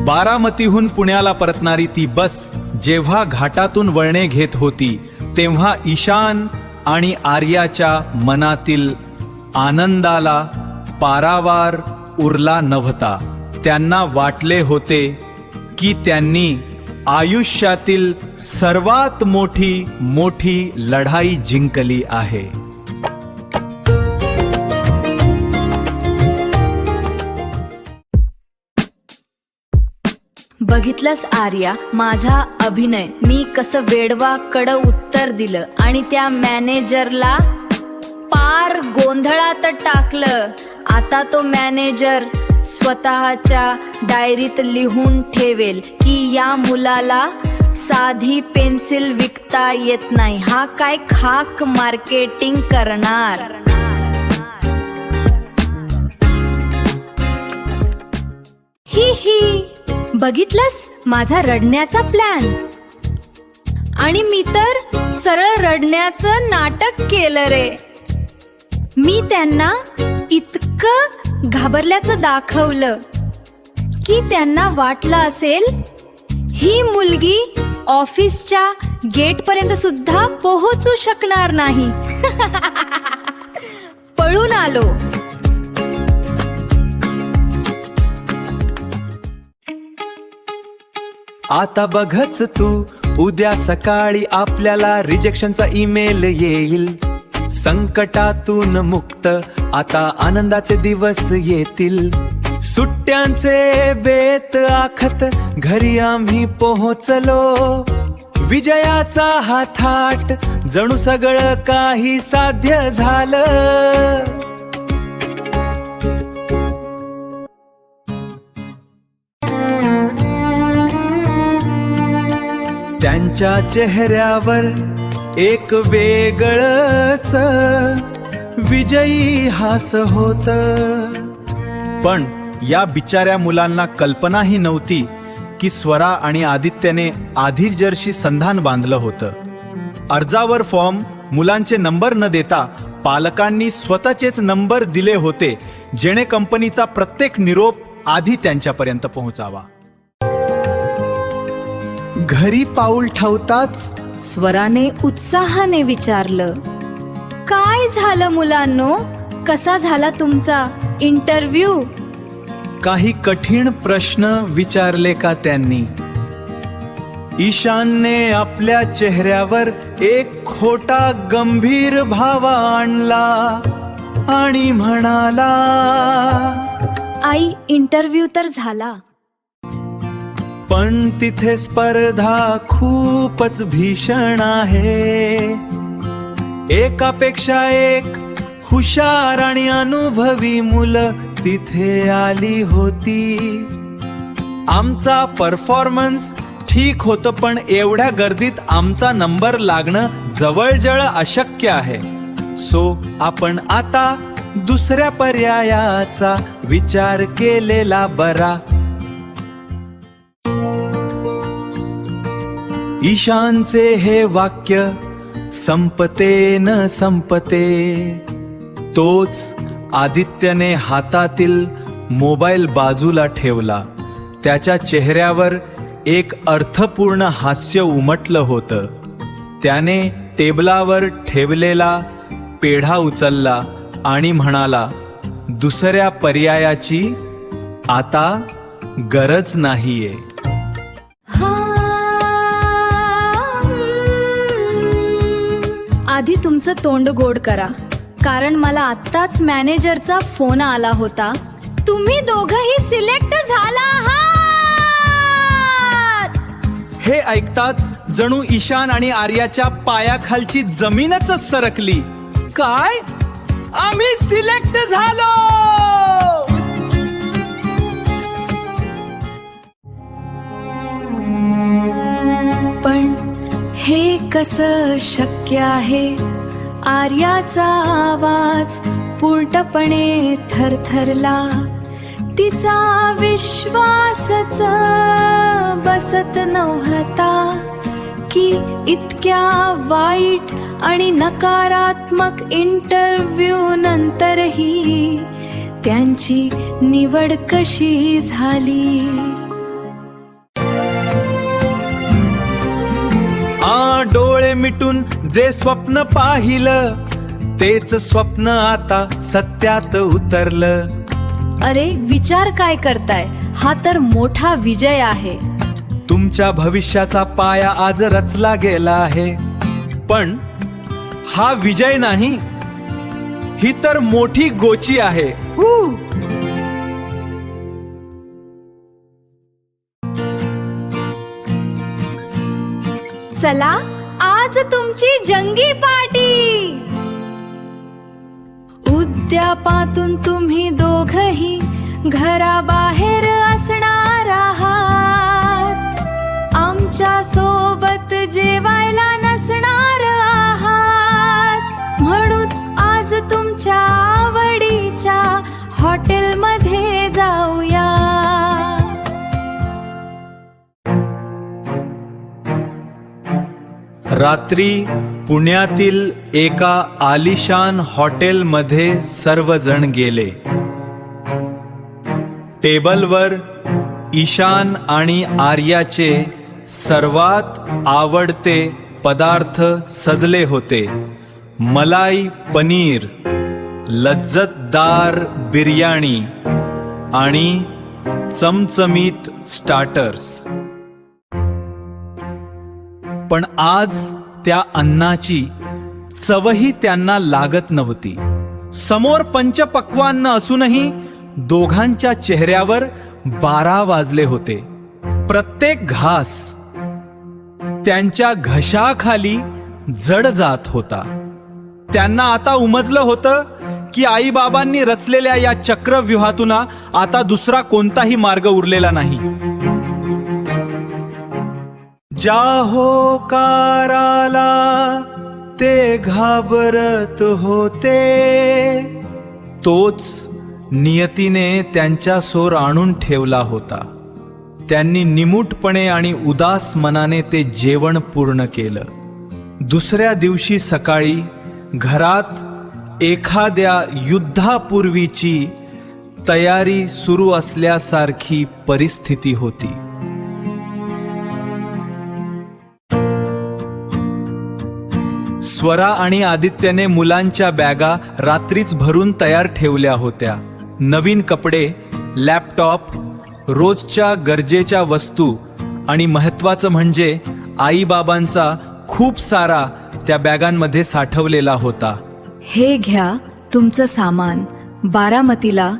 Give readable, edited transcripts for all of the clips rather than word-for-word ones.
बारामतीहून पुण्याला परतणारी ती बस जेव्हा घाटातून वळणे घेत होती तेव्हा ईशान आणि आर्याच्या मनातील आनंदाला पारावार उरला नव्हता. त्यांना वाटले होते की त्यांनी आयुष्यातील सर्वात मोठी लढाई जिंकली आहे. बघितलंस आर्या, माझा अभिनय मी कसं वेडवा कड उत्तर दिलं आणि त्या मॅनेजरला पार गोंधळात टाकलं. आता तो मॅनेजर स्वतःच्या डायरीत लिहून ठेवेल की या मुलाला साधी पेन्सिल विकता येत नाही, हा काय खाक मार्केटिंग करणार. ही ही बघितलंस माझा रडण्याचा प्लॅन. आणि मी तर सरळ रडण्याचं नाटक केलं रे. मी त्यांना इतकं घाबरल्याचं दाखवलं की त्यांना वाटलं असेल ही मुलगी ऑफिसच्या गेट पर्यंत सुद्धा पोहोचू शकणार नाही. पळून आलो. आता बघच तू, उद्या सकाळी आपल्याला रिजेक्शनचा ईमेल येईल. संकटातून मुक्त आता आनंदाचे दिवस येतील. सुट्ट्यांचे बेत आखत घरी आम्ही पोहोचलो. विजयाचा हा थाट जणू सगळं काही साध्य झालं. त्यांच्या चेहऱ्यावर एक वेगळंच विजयी हास होत. पण या बिचाऱ्या मुलांना कल्पनाही नव्हती की स्वरा आणि आदित्यने आधीजरशी संधान बांधलं होतं. अर्जावर फॉर्म मुलांचे नंबर न देता पालकांनी स्वतःचेच नंबर दिले होते, जेणे कंपनीचा प्रत्येक निरोप आधी त्यांच्यापर्यंत पोहोचावा. घरी पाऊल ठेवताच स्वराने उत्साहाने विचारलं, काय झालं मुलांनो, कसा झाला तुमचा इंटरव्ह्यू. काही कठीण प्रश्न विचारले का त्यांनी. ईशानने आपल्या चेहऱ्यावर एक खोटा गंभीर भाव आणला आणि म्हणाला, आई इंटरव्ह्यू तर झाला, पण तिथे स्पर्धा खूपच भीषण आहे. एकापेक्षा एक हुशार आणि अनुभवी मुलं तिथे आली होती. आमचा परफॉर्मन्स ठीक होतं, पण एवढ्या गर्दीत आमचा नंबर लागणं जवळजवळ अशक्य आहे. सो आपण आता दुसऱ्या पर्यायाचा विचार केलेला बरा. ईशानचे हे वाक्य संपते न संपते तोच आदित्यने हातातील मोबाईल बाजूला ठेवला. त्याच्या चेहऱ्यावर एक अर्थपूर्ण हास्य उमटलं होतं. त्याने टेबलावर ठेवलेला पेढा उचलला आणि म्हणाला, दुसऱ्या पर्यायाची आता गरज नाहीये. आधी तुमचं तोंड गोड करा, कारण मला आत्ताच मॅनेजरचा फोन आला होता. तुम्ही दोघंही सिलेक्ट झाला आहात. हे ऐकताच जणू ईशान आणि आर्याच्या पायाखालची जमीनच सरकली. काय, आम्ही सिलेक्ट झालो. पण हे कसं शक्य आहे. आर्याचा आवाज पूर्णपणे थरथरला. तिचा विश्वासच बसत नव्हता की इतक्या वाईट आणि नकारात्मक इंटरव्ह्यू नंतरही त्यांची निवड कशी झाली. डोळे मिटून जे स्वप्न पाहिलं तेच स्वप्न आता सत्यात उतरलं. अरे विचार काय करताय, हा तर मोठा विजय आहे. तुमच्या भविष्याचा पाया आज रचला गेला आहे. पण हा विजय नाही, ही तर मोठी गोची आहे. चला आज तुमची जंगी पार्टी. उद्यापातून तुम्ही दोघही घराबाहेर असणार आहात. आमच्या सोबत जेवायला नसणार आहात. म्हणून आज तुमच्या आवडीच्या हॉटेलमध्ये जाऊया. रात्री पुण्यातील एका आलिशान हॉटेलमध्ये सर्वजण गेले. टेबलवर ईशान आणि आर्याचे सर्वात आवडते पदार्थ सजले होते. मलाई पनीर, लज्जतदार बिर्याणी आणि चमचमीत स्टार्टर्स. पण आज त्या अन्नाची चवही त्यांना लागत नव्हती. समोर पंचपक्वान्न असूनही दोघांच्या चेहऱ्यावर 12 वाजले होते. प्रत्येक घास त्यांच्या घशाखाली जड जात होता. त्यांना आता उमजलं होतं की आईबाबांनी रचलेल्या या चक्रव्यूहातून आता दुसरा कोणताही मार्ग उरलेला नाही. ज्या होकाराला ते घाबरत होते तोच नियतीने त्यांच्या समोर आणून ठेवला होता. त्यांनी निमूटपणे आणि उदास मनाने ते जेवण पूर्ण केलं. दुसऱ्या दिवशी सकाळी घरात एखाद्या युद्धापूर्वीची तयारी सुरू असल्यासारखी परिस्थिती होती. स्वरा आणि आदित्यने मुलांच्या बॅगा रात्रीच भरून तयार ठेवल्या होत्या. नवीन कपडे, लॅपटॉप, रोजच्या गरजेच्या वस्तू आणि महत्त्वाचं म्हणजे आईबाबांचा खूप सारा त्या बॅगांमध्ये साठवलेला होता. हे घ्या तुमचं सामान. बारामतीला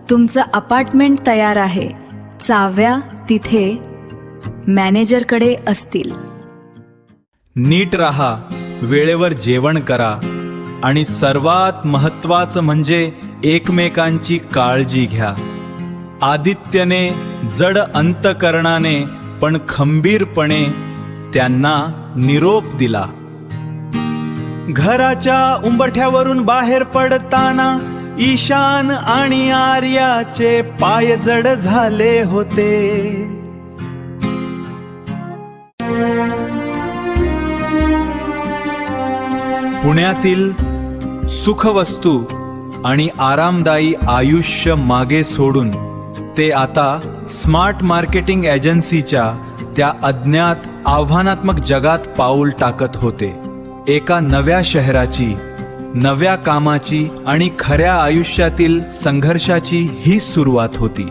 तुमचं अपार्टमेंट तयार आहे. चाव्या तिथे मॅनेजरकडे असतील. नीट राहा, वेळेवर जेवण करा आणि सर्वात महत्त्वाचं म्हणजे एकमेकांची काळजी घ्या. आदित्यने जड अंतकरणाने पण खंबीरपणे त्यांना निरोप दिला. घराच्या उंबरठ्यावरून बाहेर पडताना ईशान आणि आर्याचे पाय जड झाले होते. पुण्यातील सुखवस्तू आणि आरामदायी आयुष्य मागे सोडून ते आता स्मार्ट मार्केटिंग एजन्सीच्या त्या अज्ञात आव्हानात्मक जगात पाऊल टाकत होते. एका नव्या शहराची, नव्या कामाची आणि खऱ्या आयुष्यातील संघर्षाची ही सुरुवात होती.